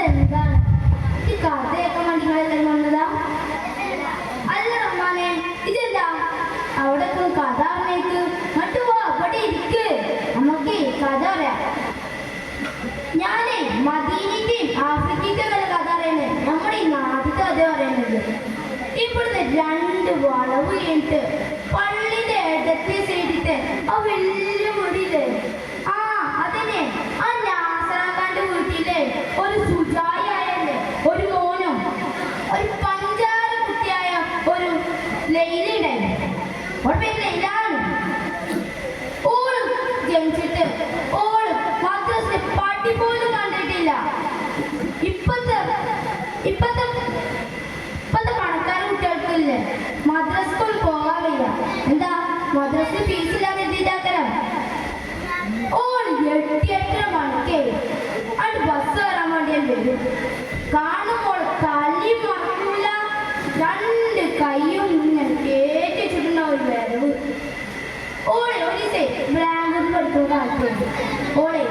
എന്താണ് ഈ കഥയൊക്കെ മണികളെല്ലാം വന്നതാ? അല്ല റഹ്മാനെ, ഇതെന്താ അവിടെ കഥ അറിഞ്ഞേക്ക് മറ്റു പോ അവിടെ ഇരിക്ക്, നമുക്ക് കഥ അറിയാം. ഞാനേ മദീനത്തെയും ആഫ്രിക്കത്തെ നല്ല കഥ അറിയുന്നത്, നമ്മുടെ ഈ നാട്ടിലത്തെ കഥ പറയുന്നത്. ഇവിടുത്തെ 2 വളവ് കഴിഞ്ഞിട്ട് പള്ളിന്റെ ഇടത്തെ സൈഡിത്തെ ആ വലിയ വീടില്ലേ, ആ അതന്നെ, ആ നാസറാക്കാന്റെ വീട്ടിലെ ഒരു സുജായിയല്ലേ ഒരു മോനും ഒരു പഞ്ചാര കുട്ടിയായ ഒരു ലൈല ഉണ്ടായിരുന്നു. ഓൾ പേര് ലൈലാണ്. ഓള് ജനിച്ചിട്ട് ഓള് മദ്രസ പാട്ടി പോലും കണ്ടിട്ടില്ല. ഇപ്പത്തെ പണക്കാര കുട്ടികൾക്കില്ലേ മദ്രസകൾ പോകാൻ വയ്യ. എന്താ മദ്രസ ഫീസില്ലാതെ എത്തിയിട്ടാക്കരം. ഓൾ 8:30 മണിക്ക് അത് ബസ് കയറാൻ വേണ്ടിയാൽ വരും. കാണുമ്പോൾ തലി മറക്കൂല, 2 കൈയും ഇങ്ങനെ കേട്ടിട്ടുള്ള ഒരു വരവ്. ഓളെ ഒരു ബ്ലാങ്കറ്റ് പഠിക്കുന്ന കാലത്ത് ഓളെ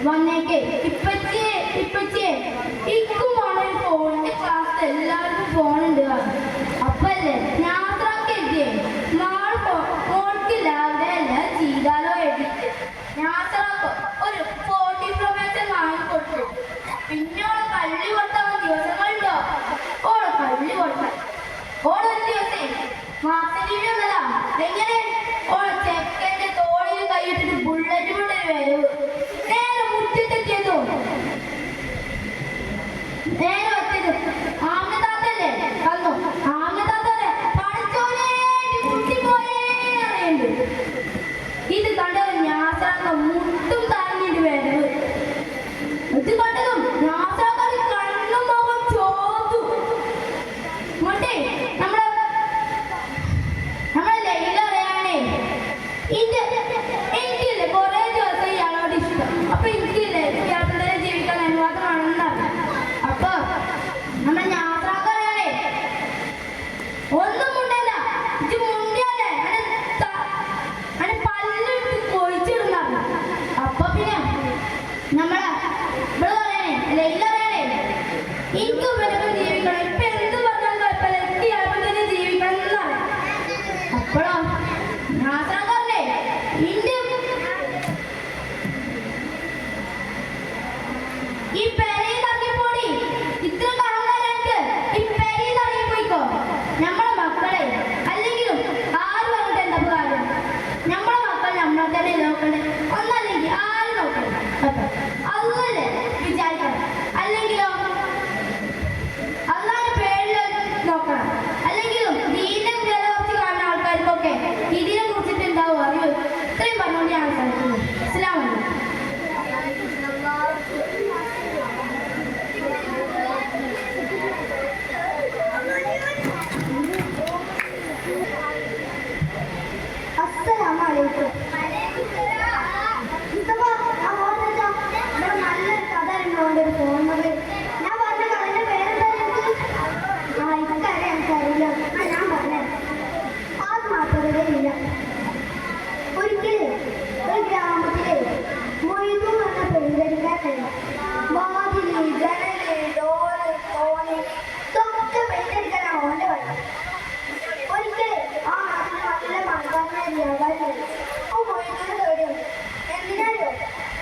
വന്നേക്കെ ഇപ്പച്ചേ ഇക്കും വളരെ ഫോണിന്റെ ക്ലാസ് എല്ലാവർക്കും ഫോണുണ്ട്. അപ്പല്ലേ ഞാത്രക്കെത്തിയേ നാളെ ഫോണിക്കില്ലാതെ എല്ലാം ചെയ്താലോ എഴുതിട്ട് ഞാത്രക്ക് ഒരു 40 പ്രൊമേഷൻ വാങ്ങിക്കൊടുത്തു. പിന്നെ ഓളെ കള്ളി കൊടുത്താൽ ദിവസങ്ങളുണ്ടോ? ഓളെ കള്ളി കൊടുത്താൽ ഓളൊരു ദിവസേ മാസലീവ് എന്നതാ. എങ്ങനെ ഓളെ ചെക്കന്റെ തോളിൽ കൈയിട്ടിട്ട് ബുള്ളറ്റ് കൊണ്ടൊരു വരവ്. നേരെ മുറ്റത്തെത്തിയതോ നേരെ വെച്ചത് ആമതാത്തല്ലേ വന്നു. ആമതാത്തല്ലേ പഠിച്ചോനെ കുട്ടിപ്പോയേ അറിയുന്നുണ്ട്. ഇത് കണ്ടത് ഞാസാക്ക മുട്ടും തറഞ്ഞിട്ട് വരവ്. ഇത് കണ്ടതും ഞാസാക്കാട് കണ്ണും മുഖം ചോർത്തു. മറ്റേ നമ്മളെ ലൈല അറിയാണേ, എനിക്കില്ലേ കുറെ ദിവസം ഇയാളോട് ഇഷ്ടം. അപ്പൊ എനിക്കില്ലേ ഇയാളുടെ തന്നെ ജീവിക്കാൻ അനുവാദമാണെന്നറിയാം. അപ്പൊ നമ്മുടെ ഞാസാക്ക അറിയാണേ ഒന്നും മുണ്ടല്ല, ഇത് മുണ്ടിയാലേ അതിന് പല്ലെടുത്ത് കൊഴിച്ചിടുന്നറിഞ്ഞു. അപ്പൊ പിന്നെ നമ്മളെ ഇവിടെ പറയണേ ലൈല അറിയാണേ എനിക്ക് ഇവനൊക്കെ ജീവിക്കണം. ഇപ്പൊ എന്ത് പറഞ്ഞാലും കുഴപ്പമില്ല, എനിക്ക് ഇയാൾക്ക് തന്നെ ജീവിക്കണം എന്നറിയാം. അപ്പോഴോ നാസാക്കാരനെ ഈ പെരയിൽ ഇറങ്ങിപ്പോടി, ഇത്ര അഹങ്കാരക്ക് ഈ പെരയിൽ ഇറങ്ങിപ്പോയിക്കോ. നമ്മളെ മക്കളെ അല്ലെങ്കിലും ആര് പറഞ്ഞിട്ട് എന്താ കാര്യം? നമ്മളെ മക്കൾ നമ്മളെ തന്നെ നോക്കണേ. ഒന്നല്ലെങ്കിൽ ആര് നോക്കണം? അല്ലേ വിചാരിക്കണം. അല്ലെങ്കിലോ അള്ളാന്റെ പേരിൽ നോക്കണം. അല്ലെങ്കിലും ദീനെ കുറച്ച് കാണുന്ന ആൾക്കാർക്കൊക്കെ ഇതിനെ കുറിച്ചിട്ട് ഉണ്ടാവും അറിവ്. ഇത്രയും പറഞ്ഞുകൊണ്ട് ഞാൻ അവസാനിക്കുന്നു. അസ്സലാമു അലൈക്കും. അസ്സലാമു അലൈക്കും. നല്ലൊരു കഥ ഉണ്ടോണ്ട് ഒരു ഫോണിൽ ഞാൻ പറഞ്ഞ കഥയുടെ പേരെന്താ? എനിക്കറിയില്ല. ഞാൻ പറഞ്ഞത് ആത്മാർത്ഥതയില്ല. ഒരിക്കലും ഒരു ഗ്രാമത്തിലെ മൊയ്തു എന്ന പെയിന്റടിക്കാറില്ല. വാതില്, ജനല്, ഡോറ്, തോണി ഇതൊക്കെ പെയിന്റടിക്കാനാണ് ഓന്റെ വഴി. ഒരിക്കലും ആ നാട്ടിൽ നല്ല പണക്കാരനായ വ്യാപാരി ആ മൊയ്തുവിന് തേടി വന്നു. എന്തിനായോ?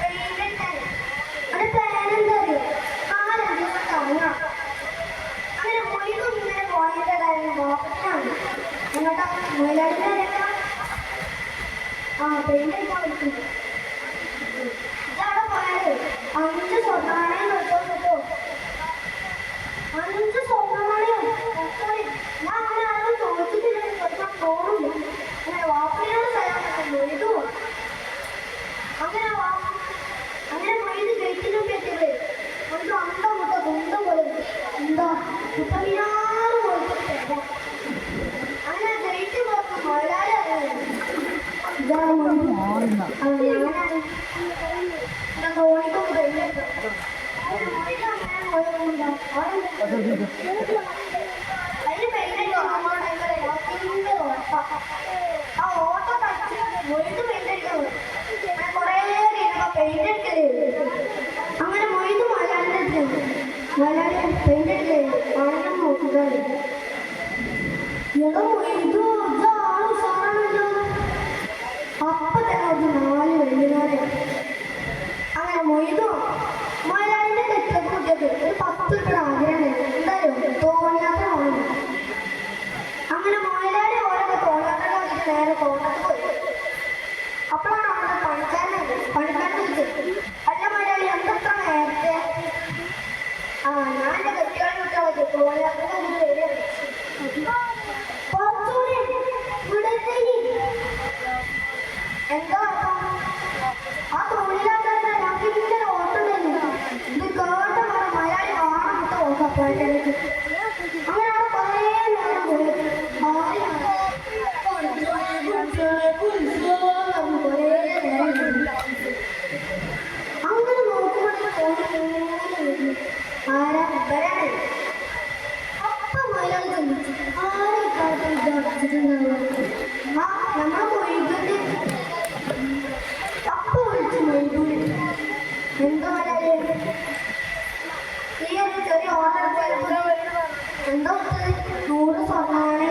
പെയിന്റടിക്കാൻ. അവിടെ പേരെന്താ അറിയോ? 4 ദിവസം തങ്ങാം. അങ്ങനെ മൊയ്തു ഇങ്ങനെ പോയതായിരുന്നു വാപ്പത്തിനാണ്. എന്നിട്ടാ മൊയിലാളിനെ പെയിന്റടിക്കാൻ വിളിക്കുന്നു. ഇതവിടെ പോയാല് 5 സ്വർണ്ണനാണയം വെച്ചോ കിട്ടോ. 5 സ്വർണ്ണനാണയം ഞാൻ അങ്ങനെ ആരും ചോദിച്ചിട്ടില്ലെന്ന് ചോദിക്കാൻ തോന്നില്ല. അങ്ങനെ വാപ്പിനോട് സ്ഥലം മൊയ്തു. അങ്ങനെ മൊയ്ത് ഗേറ്റിനും കെട്ടിയത് നമുക്ക് അന്തം മുട്ട കുന്തം പോലെ എന്താ 36 കൊടുത്തിട്ട് അങ്ങനെ ഗേറ്റ് പോയപ്പോ മൊയിലാളി അറിയുന്നത് തോണിക്കൊക്കെ പെയിന്റെടുത്തു. അതിന് പെയിന്റടിക്കോ ആ ഓട്ടോ മൊയ്ത് പെയിന്റടിക്കാൻ കുറേ കഴിഞ്ഞപ്പോ പെയിന്റ് ആണെന്ന് നോക്കുക. അപ്പൊ തന്നെ ഒരു 4 വെള്ളിനാരെ അങ്ങനെ മൊയ്തു മൊയലാളിന്റെ തെറ്റൊക്കെ കുട്ടിയൊക്കെ ഒരു 10 രൂപയുടെ ആഗ്രഹം എന്തായാലും തോണിയാത്ര വാങ്ങി. അങ്ങനെ മൊയലാളി ഓരോക്കെ തോണിയാത്ര നോക്കിയിട്ട് നേരെ തോട്ടത്ത് പോയി. അപ്പോഴാണ് അവിടെ പണിക്കാരൻ വിളിച്ചത്. അല്ല മൊയലാളി എന്തത്ര നേരത്തെ? ഞാൻ എന്റെ കെട്ടിയോടെ കുട്ടികളൊക്കെ തോണിയാത്ര വരികയാണ്. എന്താ ആ തോണിയിലാക്കാത്ത ഞങ്ങൾക്ക് ഓട്ടുണ്ടായിരുന്നു. ഇത് കേട്ട മലയാളി കാണാത്ത ഓട്ടപ്പാട്ടേക്ക്. അങ്ങനെ അവിടെ കുറേ നേരം പോയി. അങ്ങനെ നോക്കുമ്പോൾ ആരാ വരാണ്. അപ്പൊ മലയാളി ചിന്തിച്ചു, ആരെ കാട്ടി ഇതടച്ചിട്ടുണ്ടാവുക? നമ്മളെ മൊയ്തുണ്ട്. അപ്പൊ വിളിച്ചു മൊയ്തുണ്ട്. എന്താ ഈ ഒരു ചെറിയ ഓർഡർ എന്താ 100 സ്വർണ്ണാണ്.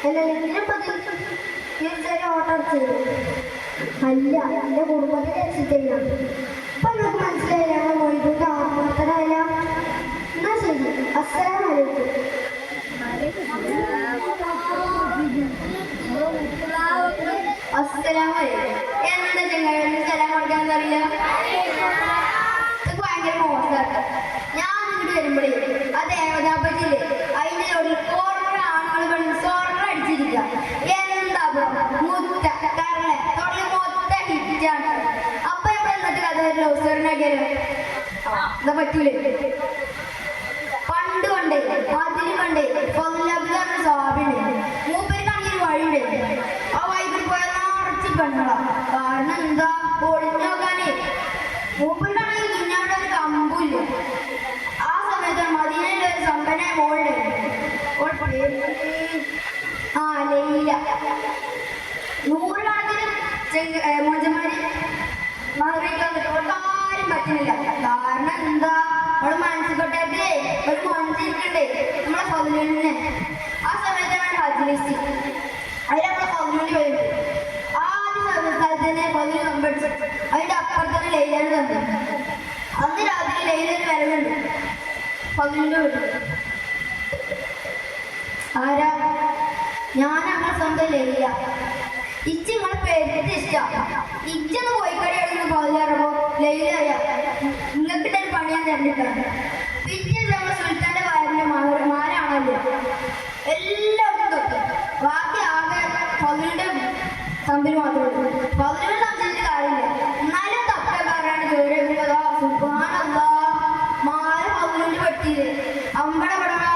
അല്ല ഇതിനെപ്പറ്റി ഈ ഒരു ചെറിയ ഓർഡർ ചെയ്തു. അല്ല എന്റെ കുടുംബത്തെ രക്ഷിച്ചില്ല. അപ്പൊ നിങ്ങൾക്ക് മനസ്സിലായില്ല ഞങ്ങൾ മൊയ്തുണ്ട് ആത്മാർത്ഥരായില്ല. എന്നാ ശരി, അസ്സലാമു അലൈക്കും. എന്താ ചെങ്ങായി സ്ഥലം കൊടുക്കാൻ അറിയില്ല? ഭയങ്കര മോശമായിട്ട് ഞാൻ ഇങ്ങോട്ട് വരുമ്പോഴേ ആ ദേവതാപറ്റിയില്ലേ അതിന്റെ ഓരോ ആണുങ്ങൾ സ്വർണ്ണ അടിച്ചിരിക്കുക. എന്താ മുത്ത കരള തൊള്ളി മൊത്തം ഹിറ്റാണ്. അപ്പൊ ഇവിടെ എന്നിട്ട് കഥ ലൗസറിനാക്കിയാലോ എന്താ പറ്റൂലേ? പണ്ട് കണ്ടേ അതിന് കണ്ടേ കൊല്ലാബിലാണ് സ്വാഭിണ്ട്. മൂപ്പരിക്കാണെങ്കിൽ വഴിയുണ്ട്. ആ വൈകിട്ട് പോയാൽ നിറച്ച് പെണ്ണുകളാ. കാരണം എന്താ ഒളിഞ്ഞു നോക്കാനേ. മൂപ്പരിക്കാണെങ്കിൽ കുഞ്ഞാവിടെ ഒരു കമ്പില്ല. ആ സമയത്താണ് മദീനയിലെ ഒരു സമ്പന്ന മോളുടെ ലൈല 100 കണക്കിന് മോചന്മാര് മറിയിക്കാൻ ആരും പറ്റുന്നില്ല. കാരണം എന്താ അവള് മനസ്സിൽ കൊട്ടേ ഒരു മഞ്ചിരിക്കണ്ടേ നമ്മളെ ഫൗലിനെ. ആ സമയത്താണ് ഹജ്ജ് ലിസ്റ്റ്. അതിൽ നമ്മളെ ഫൗലിന് വരുന്നത് ആദ്യ സ്ഥലത്ത് തന്നെ ഫൗലിന് കമ്പടിച്ചു. അതിന്റെ അപ്പുറത്തന്നെ ലൈലാണ് തന്നത്. അന്ന് രാത്രി ലൈലൊരു വരവുണ്ട് ഫൗലിന്റെ വീട്ടിൽ. ആരാ? ഞാൻ അങ്ങനെ സ്വന്തം ലൈല. ഇച്ച് നിങ്ങളെ പേരിട്ട് ഇഷ്ടമാണ്. ഇച്ചൊന്ന് കോഴിക്കടി എടുക്കുന്ന ഫൗലിറങ്ങോ ലൈല അറിയാം നിങ്ങൾക്ക് ഒരു പണി ഞാൻ തന്നിട്ടാണ്. പിറ്റേ നമ്മൾ സുൽത്താന്റെ വയറിന്റെ മാരാണല്ലോ എല്ലാവർക്കും തൊട്ട്. ബാക്കി ആകെ ഫൗലിന്റെ തമ്പിൽ മാത്രമേ ഉള്ളൂ. ഫൗലിനെ സംസാരിച്ച കാര്യമില്ല. എന്നാലും തപ്പ പറയാണ്ട് ജോലി എടുക്കുന്നതാ സുബ്ഹാനല്ലാ മാര് ഫൗലിന്റെ പറ്റിയത് അമ്പടെ പടടാ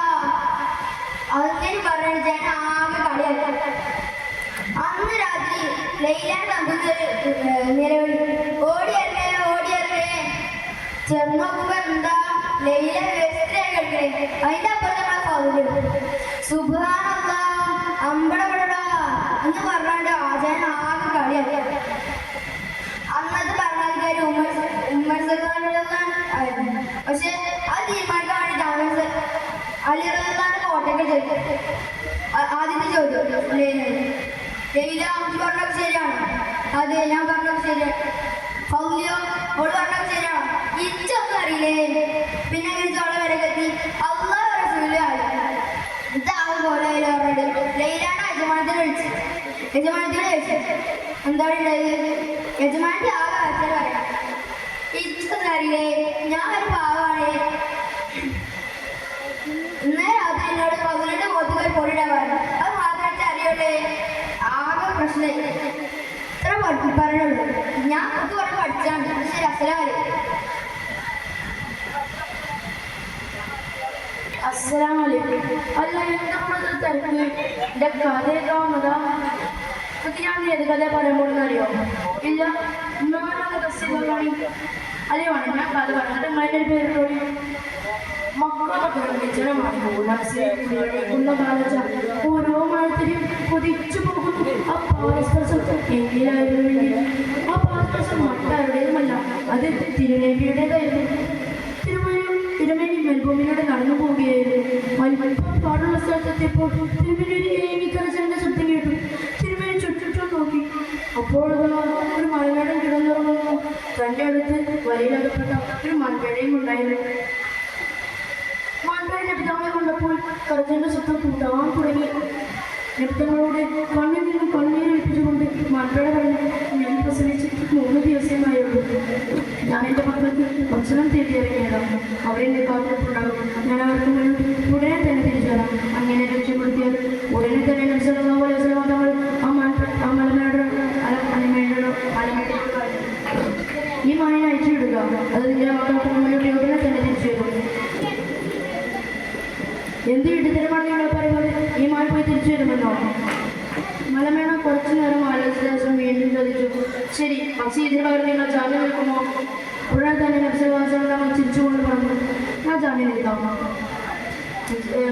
അങ്ങനെ പറയാൻ ഞാൻ ആകെ കളിയാക്കി. അന്ന് രാത്രി ലൈലാന്റെ തമ്പിൽ നിലവിളി ഓടിയല്ലേ ഓടിയല്ലേ. ചെന്നോക്കുമ്പോ എന്താ ലൈല വേസ്റ്റിലായി കിടക്കണേ. അതിന്റെ അപ്പുറത്ത് നമ്മളെ ഫൗല്. സുബ്ഹാനല്ലാ അമ്പട പടടാ എന്ന് പറഞ്ഞാണ്ട് ആചാരൻ ആകെ കളിയാക്കി. അന്നത്തെ ഭരണാധികാരി ഉമ്മർ ആയിരുന്നു. പക്ഷെ അത് തീരുമാനിക്കാൻ വേണ്ടി അലിറാന്റെ കോട്ടയൊക്കെ ചെയ്തു. ആദ്യത്തെ ചോദ്യം ലൈല പറഞ്ഞത് ശരിയാണ്. അതെ ഞാൻ പറഞ്ഞത് ശരിയാണ്. ഫൗലിയോ ഓള് പറഞ്ഞത് ശരിയാണോ? ഇച്ചൊന്നും അറിയില്ലേ. പിന്നെ അങ്ങനെ ചോള വരക്കെത്തി അള്ളാഹു റസൂലും ആയി. ഇതാകെ പോലെ പറഞ്ഞിട്ട് ലൈലാന്റെ യജമാനത്തിനെ വിളിച്ചു. യജമാനത്തിനെ ചോദിച്ചു എന്താണ് ഉണ്ടായത്? യജമാനത്തി ആകെ അച്ഛൻ പറയാം ഇച്ചൊന്നും അറിയില്ലേ, ഞാൻ ഒരു പാവാണ്. ഇന്നേ രാത്രി എന്നോട് ഫൗലിന്റെ മുഖത്ത് പോയി പൊടിയിടാൻ പറഞ്ഞു. അത് മാത്രമായിട്ട് അറിയുള്ളേ. ആകെ പ്രശ്നം ഇത്ര പറയുള്ളൂ. ഞാൻ അത് കുറെ പഠിച്ചാണ്. ശരി അസ്സലാമു അലൈക്കും. അല്ല എന്താ തിരക്ക്? എന്റെ കഥ ഏതാവുന്നതാ? അതൊക്കെ ഞാൻ ഏത് കഥ പറയുമ്പോഴെന്ന് അറിയോ? ഇല്ല അല്ലേ വേണം ഞാൻ കഥ പറഞ്ഞത്. നിങ്ങളുടെ പേര് മക്കളൊക്കെ മനസ്സിലാക്കുന്ന കാലച്ച ഓരോ മഴത്തിലും കൊതിച്ചു പോകുന്നു. ആ പാസ്പർശം എങ്ങനെയായിരുന്നു? ആ പാസ്പർശം മറ്റാരുടേതുമല്ല, അത് തിരുനബിയുടേതായിരുന്നു. തിരുമേനി നടന്നു പോവുകയായിരുന്നു. വലിപ്പം പാടുള്ള സ്ഥലത്തെത്തിയപ്പോൾ തിരുമേനി ഒരു ഏങ്ങിക്കരച്ചന്റെ ശബ്ദം കേട്ടു. തിരുമേനി ചുറ്റും നോക്കി. അപ്പോൾ ഒരു മലനാടൻ കിടന്നുറങ്ങുന്നു. തൻ്റെ അടുത്ത് വലയിലകപ്പെട്ട ഒരു മൺപേടയും ഉണ്ടായിരുന്നു. മൺപേട നബിതങ്ങളെ കണ്ടപ്പോൾ കരച്ചന്റെ ശബ്ദം കൂട്ടാൻ തുടങ്ങി. നബിതങ്ങളോട് കണ്ണിൽ നിന്ന് കണ്ണീരൊഴിപ്പിച്ചുകൊണ്ട് മൺപേട പറഞ്ഞു, ഞാൻ പ്രസവിച്ച് 3 ദിവസമായുള്ളൂ. ഞാൻ എൻ്റെ മക്കൾക്ക് ഭക്ഷണം തേടിയിറങ്ങിയതാണ്. അവരെന്നെ കാത്തിട്ടുണ്ടാകും. ഞാൻ അവർക്ക് മുന്നിൽ ഉടനെ തന്നെ തിരിച്ചു വരാം. അങ്ങനെ രക്ഷപ്പെടുത്തിയാൽ ഉടനെ തന്നെ തങ്ങൾ ആ മലമേടോ ഈ മാനിനെ അയച്ചു വിടുക. അത് നിങ്ങളുടെ മക്കൾക്ക് മുന്നിൽ ഉടനെ തന്നെ തിരിച്ചു വരും. എന്ത് വിടുതരമാണ് നിങ്ങൾ പറയുന്നത്? ഈ മാൻ പോയി തിരിച്ചു വരുമെന്നോ? മലമേട കുറച്ചു നേരം ആലോചിച്ച ശേഷം വീണ്ടും ചോദിച്ചു, ശരി, പക്ഷേ ഇതിന് പകരം നിങ്ങൾ ജാമ്യം നിൽക്കുമോ? ഉടനെ തന്നെ നബ്സൽവാസങ്ങൾ ചിരിച്ചുകൊണ്ട് പറഞ്ഞു, ഞാൻ ജാമ്യം നിൽക്കാം.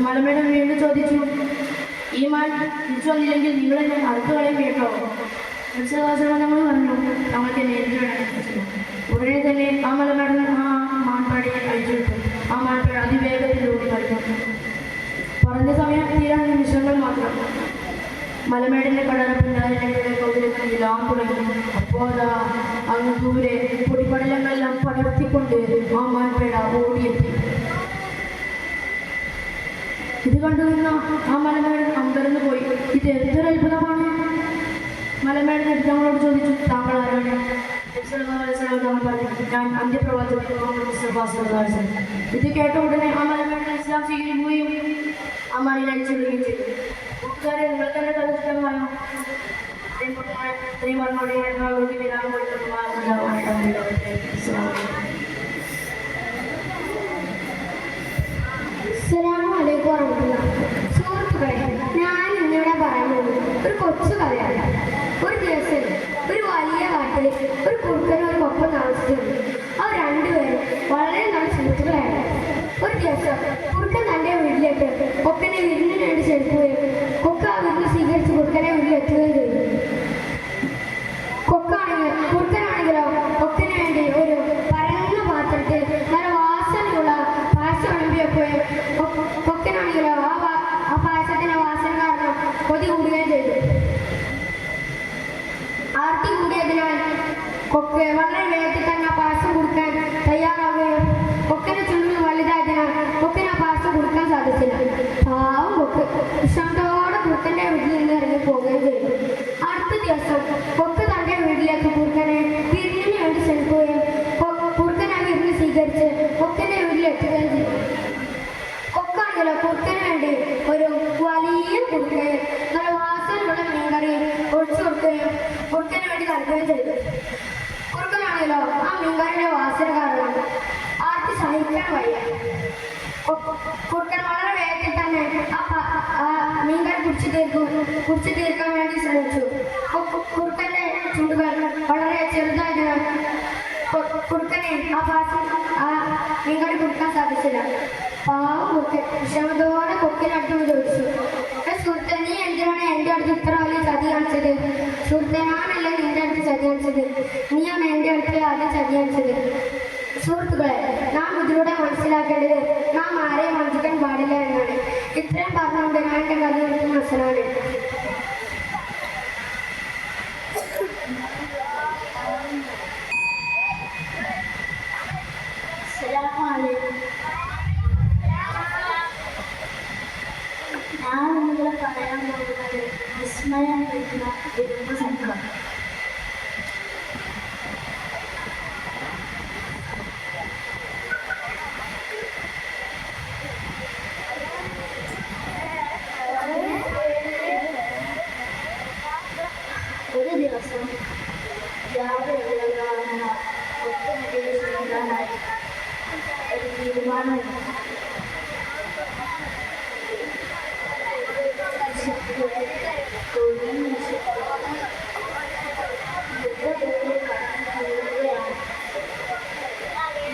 മലമേട വീണ്ടും ചോദിച്ചു, ഈ മാൻ തിരിച്ചു വന്നില്ലെങ്കിൽ നിങ്ങൾ എന്നെ അടുത്ത കളയും കേട്ടോ? നബ്സൽവാസങ്ങൾ നമ്മൾ പറഞ്ഞു, നമ്മൾക്ക് നേരിട്ട് വേണം. ഉടനെ തന്നെ ആ മലമേട ആ മാൻപാടിയെ അയച്ചു വിട്ടു. ആ മാൻപാടി അതിവേഗത്തിലൂടെ കളിക്കും. പറഞ്ഞ സമയം തീരാൻ നിമിഷങ്ങൾ മാത്രം. മലമേടിന്റെ കടല പിന്നാലെ കൗതിലെല്ലാം തുടങ്ങി. അപ്പോൾ അങ്ങ് ദൂരെ പൊടിപടലങ്ങളെല്ലാം പടർത്തിക്കൊണ്ട് ആ മാൻപേട ഓടിയെത്തി. ഇത് കണ്ടു നിന്ന ആ മലമേടൻ അമ്പരന്ന് പോയി. ഇത് എന്തൊരു അത്ഭുതമാണ്! മലമേടൻ നബിതങ്ങളോട് ചോദിച്ചു, താങ്കൾ ആരാണ്? പറഞ്ഞു, ഞാൻ അന്ത്യപ്രവാചകൻ മുഹമ്മദ് മുസ്തഫ സല്ലല്ലാഹു അലൈഹി വസല്ലം. ഇത് കേട്ട ഉടനെ ആ മലമേടൻ ഇസ്ലാം സ്വീകരിക്കുകയും ആ മാനിനെ അയച്ചുവിടുകയും ചെയ്തു. കൂട്ടുകാരെ, നിങ്ങൾക്ക് എൻ്റെ കഥ ഇഷ്ടമായോ? ഇത്രയും പറഞ്ഞോടെ വിരാമം സുഹൃത്തുക്കളെ, ഞാൻ ഇന്നിവിടെ പറയാൻ പോകുന്നത് ഒരു കൊച്ചു കഥയാണ്. ഒരു ദിവസം ഒരു വലിയ കാട്ടിൽ ഒരു കുറുക്കനും ഒരു കൊപ്പം താമസിച്ചിരുന്നു. അവർ രണ്ടുപേരും വളരെ നല്ല സുഹൃത്തുക്കളായിരുന്നു. ഒരു ദിവസം കുറുക്കൻ തൻ്റെ വീട്ടിലേക്ക് കൊക്കനെ വിരുന്നിന് വേണ്ടി ക്ഷണിക്കുകയും കൊക്ക ആ വിരുന്ന് സ്വീകരിച്ച് കുറുക്കനെ വീട്ടിലെത്തുകയും ചെയ്തു. കുറുക്കനാണെങ്കിലോ കൊക്കന് വേണ്ടി ഒരു പരന്ന പാത്രത്തിൽ നല്ല വാസനയുള്ള പായസം വിളമ്പിയപ്പോഴും കൊക്കനാണെങ്കിലോ ആ പായസത്തിന്റെ വാസന കാരണം കൊതി കൂടുകയും ചെയ്തു. ആർത്തി കൂടിയതിനാൽ കൊക്ക് വളരെ വേഗത്തിൽ തന്നെ പായസം കൊടുക്കാൻ തയ്യാറാവുകയും കൊക്കന്റെ ചുണ്ടിൽ വലുതായതിനാൽ കൊക്കിന് ആ പായസം കൊടുക്കാൻ സാധിച്ചില്ല. പാവം കൊക്ക് വിഷമത്തോടെ കുറുക്കന്റെ വീട്ടിൽ നിന്ന് ഇറങ്ങി പോവുകയും ചെയ്തു. അടുത്ത ദിവസം കൊക്ക് തന്റെ വീട്ടിലേക്ക് കുറുക്കനെ വിരുന്നിന് വേണ്ടി ക്ഷണിക്കുകയും കുറുക്കൻ ആ വിരുന്ന് സ്വീകരിച്ച് കൊക്കന്റെ വീട്ടിലെത്തുകയും ചെയ്തു. കൊക്കാണെങ്കിലോ കുറുക്കന് വേണ്ടി ഒരു വലിയ കുറുക്കയും നല്ല വാസനയുള്ള മീൻകറി ഒഴിച്ചു കൊടുക്കുകയും കുറുക്കന് വേണ്ടി നൽകുകയും ചെയ്തു. കുറുക്കനാണെങ്കിലോ ആ മീൻകറിയുടെ വാസന കാരണം ആർത്തി സഹിക്കാൻ വയ്യ. കുറുക്കൻ വളരെ വേഗത്തിൽ തന്നെ ആ മീൻകറി കുടിച്ചു തീർക്കാൻ വേണ്ടി ശ്രമിച്ചു. കുറുക്കന്റെ ചുണ്ടുകൾ വളരെ ചെറുതായതിനാൽ കുറുക്കനെ ആ മീൻകറി കുടിക്കാൻ സാധിച്ചില്ല. പാവം കുറുക്കൻ വിഷമത്തോടെ കൊക്കിനടുത്ത് ചോദിച്ചു, സുഹൃത്തെ, നീ എന്തിനാണ് എൻ്റെ അടുത്ത് ഇത്ര വലിയ ചതി കാണിച്ചത്? സുഹൃത്തെ, ഞാനല്ല നിന്റെ അടുത്ത് ചതി കാണിച്ചത്, നീയാണ് എൻ്റെ അടുത്ത് ആദ്യം ചതി കാണിച്ചത്. സുഹൃത്തുക്കളെ, നാം ഇതിലൂടെ മനസ്സിലാക്കേണ്ടത് നാം ആരെയും വഞ്ചിക്കാൻ പാടില്ല എന്നാണ്. ഇത്രയും പറഞ്ഞുകൊണ്ട് ഞാൻ എൻ്റെ കഥ മനസ്സിലാണ്. ഞാൻ നിങ്ങളെ പറയാൻ പോകുന്നത് വിസ്മയം എന്ന വിരുദ്ധ സംഘം. ഒരു ദിവസം രാവിലെ ഒത്തുനടിയെ ചെയ്യാനായി ഒരു തീരുമാനമുണ്ട്.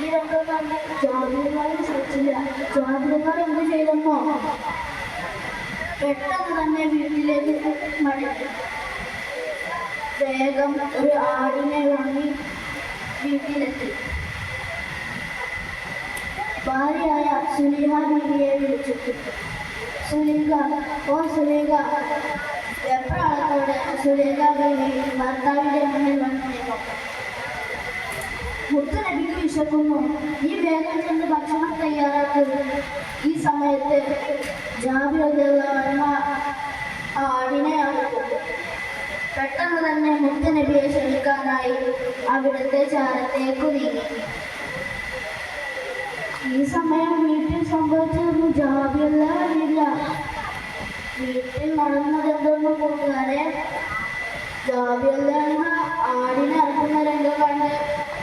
ഈ രംഗം കണ്ട് ജാഗ്രതകളും ശ്രദ്ധിച്ചില്ല. ജാഗ്രതകൾ എന്ത് ചെയ്തെന്നോ, പെട്ടെന്ന് തന്നെ വീട്ടിലേക്ക് മടങ്ങി വേഗം ഒരു ആടിനെ വാങ്ങി വീട്ടിലെത്തി. ഭാര്യയായ സുലൈഖ ബീവിയെ വിളിച്ചു. സുലൈഖ, ഓ സുലൈഖ. എപ്പോഴാളത്തോടെ സുലൈഖ ബീവി ഭർത്താവിന്റെ മുന്നിൽ വന്നു നിന്നു. മുത്തുനബിക്ക് വിശക്കുന്നു, ഈ വേഗം ചെന്ന് ഭക്ഷണം തയ്യാറാക്കുക. ഈ സമയത്ത് ജാബിർ ആടിനെ അറുത്തു. പെട്ടെന്ന് തന്നെ മുത്തുനബിയെ ക്ഷണിക്കാനായി അവിടുത്തെ ചാരത്തേക്കു നീങ്ങി. ഈ സമയം വീട്ടിൽ സംഭവിച്ചതൊന്നും ജാബിറിന് അറിയില്ല. വീട്ടിൽ നടന്നതെന്തൊന്നും കൂട്ടുകാരെ, ജാബിറിന് ആടിനെ അറുക്കുന്ന രംഗം കണ്ട്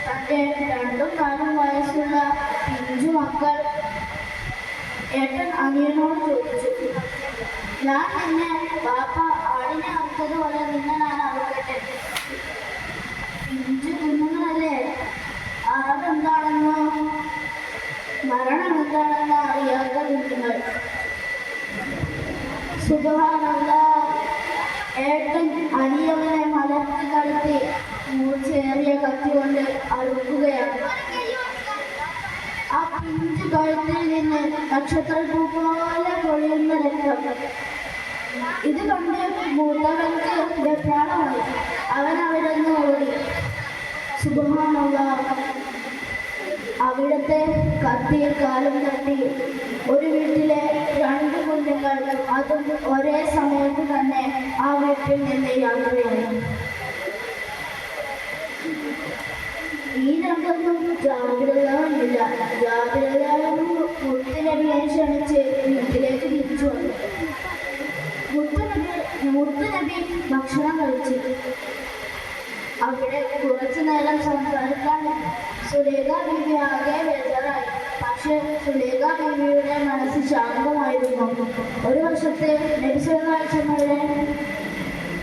തൻ്റെ 2ഉം 4ഉം വയസ്സുള്ള പിഞ്ചു മക്കൾ ഏട്ടൻ അനിയനോട് ചോദിച്ചു, ഞാൻ നിന്നെ ബാപ്പ ആടിനെ അറുത്തതുപോലെ നിന്നെ ഞാൻ അറുക്കട്ടെ? പിഞ്ചു കുഞ്ഞുങ്ങളല്ലേ, അറബെന്താണെന്നോ മരണം എന്താണെന്നോ അറിയാത്ത കുഞ്ഞുങ്ങൾ. സുബ്ഹാനല്ലാഹ്. ഏട്ടൻ അനിയവനെ മലർത്തി കടത്തി മൂർച്ചയേറിയ കത്തി കൊണ്ട് അറുക്കുകയാണ്. ആ പിഞ്ചു കഴുത്തിൽ നിന്ന് നക്ഷത്രപ്പൂ പോലെ പൊഴിയുന്ന രക്തം. ഇത് കണ്ട് മൂത്തവൻക്ക് വെപ്രാളമായി. അവൻ അവിടെ നിന്ന് ഓടി. സുബ്ഹാനല്ലാഹ്. അവിടുത്തെ കത്തിയിൽ കാലം തട്ടി ഒരു വീട്ടിലെ 2 കുഞ്ഞുങ്ങൾ അതും ഒരേ സമയത്ത് തന്നെ ആ വീട്ടിൽ നിന്ന് യാത്രയായി. ഈ രംഗത്തും ജാഗ്രതയില്ല. ജാഗ്രതയും മുത്തുനബിയെ ക്ഷണിച്ച് വീട്ടിലേക്ക് തിരിച്ചു വന്നു. മുത്തുനബി ഭക്ഷണം കഴിച്ചു. അവിടെ കുറച്ചു നേരം സംസാരിക്കാൻ സുലൈഖ ബീവി ആകെ ബേജാറായി. പക്ഷേ സുലൈഖ ബീവിയുടെ മനസ്സ് ശാന്തമായിരുന്നു. ഒരു വശത്ത് നബി സല്ലല്ലാഹു അലൈഹി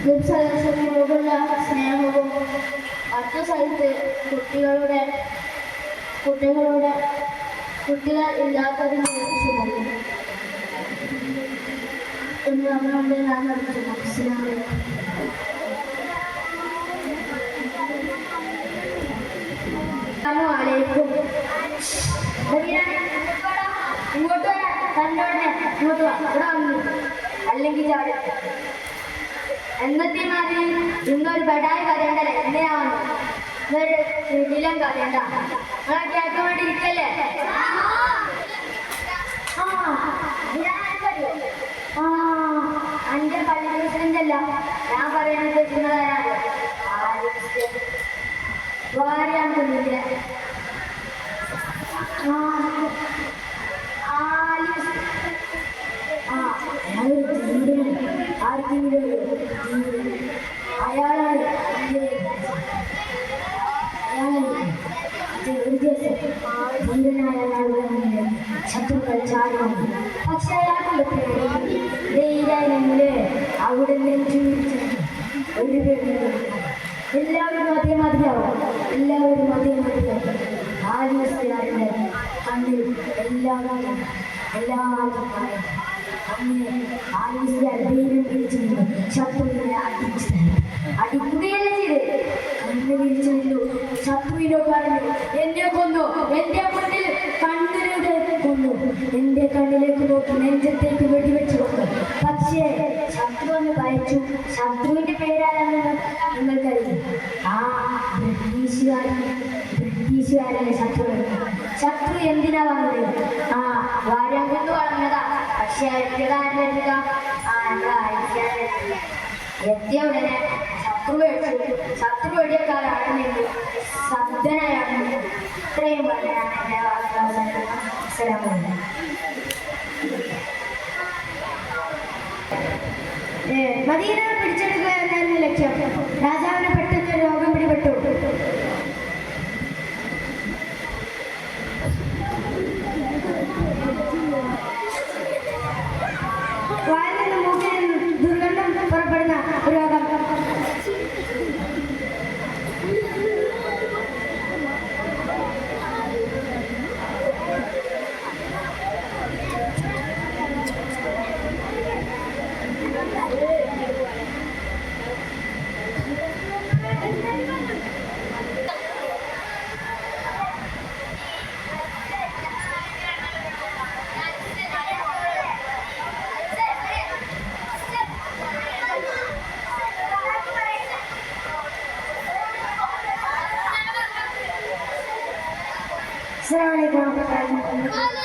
വസല്ലമയോടുള്ള സ്നേഹവും മറ്റു സ്ഥലത്ത് കുട്ടികൾ ഇല്ലാത്തതിന് വിഷമവും എന്ന് നമ്മളുടെ ഞാൻ നടത്തുന്നു. ഇങ്ങോട്ട് ഇങ്ങോട്ട് വാ, ഇവിടെ വന്നു അല്ലെങ്കിൽ ചാടി. എന്നത്തെ മാതിരി ഇന്നൊരു ബടായി കരയണ്ടല്ലേ, എന്തിനാണ് ഇന്നൊരു വീട്ടിലും കരയണ്ട. നിങ്ങളെ കേൾക്കാൻ വേണ്ടി ഇരിക്കല്ലേ? അന്റെ പള്ളി പ്രസിഡന്റ് അല്ല ഞാൻ പറയുന്നത്. നിങ്ങളാരാണ്? ഭാര്യയാണ് കുഞ്ഞിന്റെ അയാളാണ് ഒരു ദിവസം ധീരനായ അയാളുടെ മുന്നിൽ ശത്രുക്കൾ ചാടി വന്നു. പക്ഷെ അയാളുടെ പേര് ധൈര്യമെങ്കില് അവിടെ നെഞ്ചു ഒരു പേര്. എല്ലാവരും മതിയാവും. ആദിവാസികളുടെ കണ്ണിൽ എല്ലാവരും അങ്ങനെ ആദിവാസികൾ ധൈര്യം പിടിച്ചു നിന്നു. ശത്രുവിനെ അടിക്കുകയല്ല ചെയ്ത് കണ്ണ് തിരിച്ചു നിന്നു. ശത്രുവിനോട് പറഞ്ഞു, എന്നെ കൊന്നു, എന്റെ മുന്നിൽ കണ്ണിലൂടെ കൊന്നു, എന്റെ കണ്ണിലേക്ക് നോക്കി നെഞ്ചത്തേക്ക് വെടിവെച്ചു കൊന്നു. പക്ഷേ ശത്രു ഒന്ന് ഭയച്ചു. ശത്രുവിന്റെ പേരാണെന്ന് നിങ്ങൾക്കറിയാം. ആ ബ്രിട്ടീഷുകാരനെ ശത്രു എന്തിനാ വന്നത്? വാര്യം കൊണ്ട് വളർന്നതാ. പക്ഷെ എത്തിയതാരെടുക്ക? എത്തിയ ഉടനെ ശത്രു വെടിയക്കാരാണ് നിന്നു. ശബ്ദനായാണ്. ഇത്രയും പറഞ്ഞാണ് എന്റെ വാർത്താവസാനം. മദീന പിടിച്ചെടുക്കുക എന്നായിരുന്നു ലക്ഷ്യം. രാജാവിന് പെട്ടെന്ന് രോഗം പിടിപെട്ടു. വായിൽ നിന്ന് മൂക്കിൽ നിന്ന് ദുർഗന്ധം പുറപ്പെടുന്ന രോഗം. അസ്സലാമു അലൈക്കും വറഹ്മത്തുള്ളാഹി